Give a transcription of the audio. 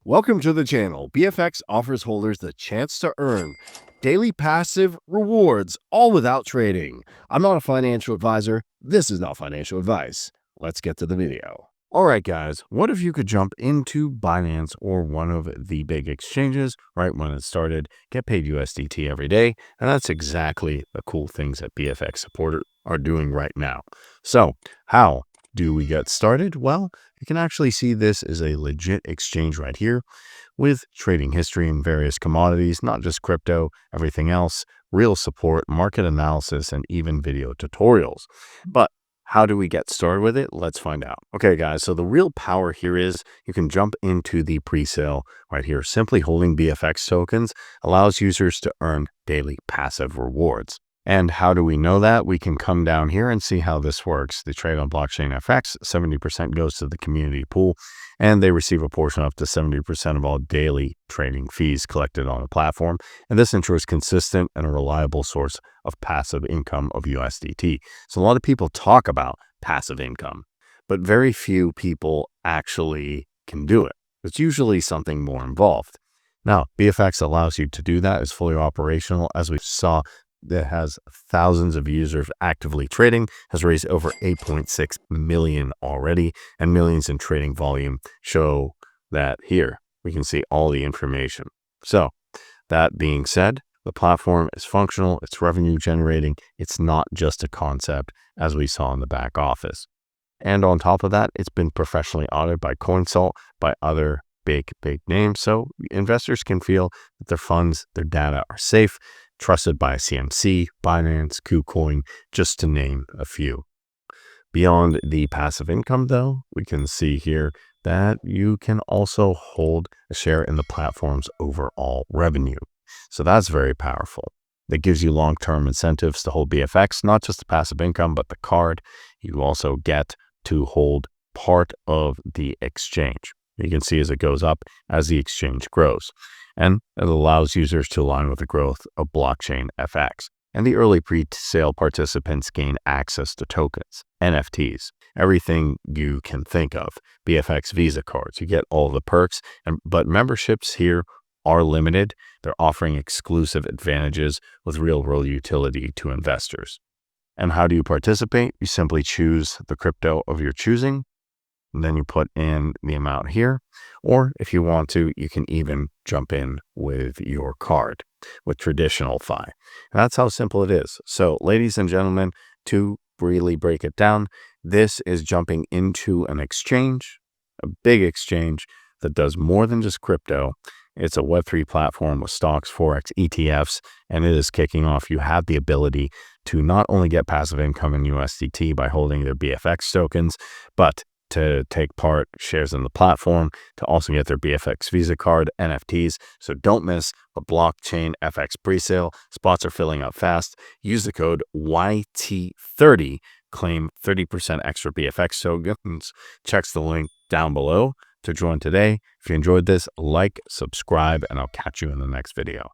Welcome to the channel. BFX offers holders the chance to earn daily passive rewards, all without trading. I'm not a financial advisor. This is not financial advice. Let's get to the video. All right, guys, what if you could jump into Binance or one of the big exchanges right when it started, get paid USDT every day? And that's exactly the cool things that BFX supporters are doing right now. So how do we get started? Well, you can actually see this is a legit exchange right here with trading history in various commodities, not just crypto, everything else, real support, market analysis, and even video tutorials. But how do we get started with it? Let's find out. Okay, guys, so the real power here is you can jump into the pre-sale right here. Simply holding BFX tokens allows users to earn daily passive rewards. And how do we know that? We can come down here and see how this works. They trade on BlockchainFX, 70% goes to the community pool, and they receive a portion up to 70% of all daily trading fees collected on the platform. And this ensures consistent and a reliable source of passive income of USDT. So a lot of people talk about passive income, but very few people actually can do it. It's usually something more involved. Now, BFX allows you to do that. It's fully operational, as we saw. That has thousands of users actively trading, has raised over 8.6 million already, and millions in trading volume show that here. We can see all the information. So that being said, the platform is functional, it's revenue generating, it's not just a concept as we saw in the back office. And on top of that, it's been professionally audited by CoinSalt, by other big names, so investors can feel that their funds, their data are safe, trusted by CMC, Binance, KuCoin, just to name a few. Beyond the passive income, though, we can see here that you can also hold a share in the platform's overall revenue. So that's very powerful. That gives you long-term incentives to hold BFX, not just the passive income, but the card. You also get to hold part of the exchange. You can see as it goes up, as the exchange grows. And it allows users to align with the growth of BlockchainFX. And the early pre-sale participants gain access to tokens, NFTs, everything you can think of, BFX Visa cards. You get all the perks, but memberships here are limited. They're offering exclusive advantages with real-world utility to investors. And how do you participate? You simply choose the crypto of your choosing, and then you put in the amount here, or if you want to, you can even jump in with your card with traditional Fi. That's how simple it is. So ladies and gentlemen, to really break it down, this is jumping into an exchange, a big exchange that does more than just crypto. It's a Web3 platform with stocks, Forex, ETFs, and it is kicking off. You have the ability to not only get passive income in USDT by holding their BFX tokens, but to take part shares in the platform, to also get their BFX Visa card, NFTs. So don't miss the BlockchainFX presale. Spots are filling up fast. Use the code YT30, claim 30% extra BFX tokens. Check the link down below to join today. If you enjoyed this, like, subscribe, and I'll catch you in the next video.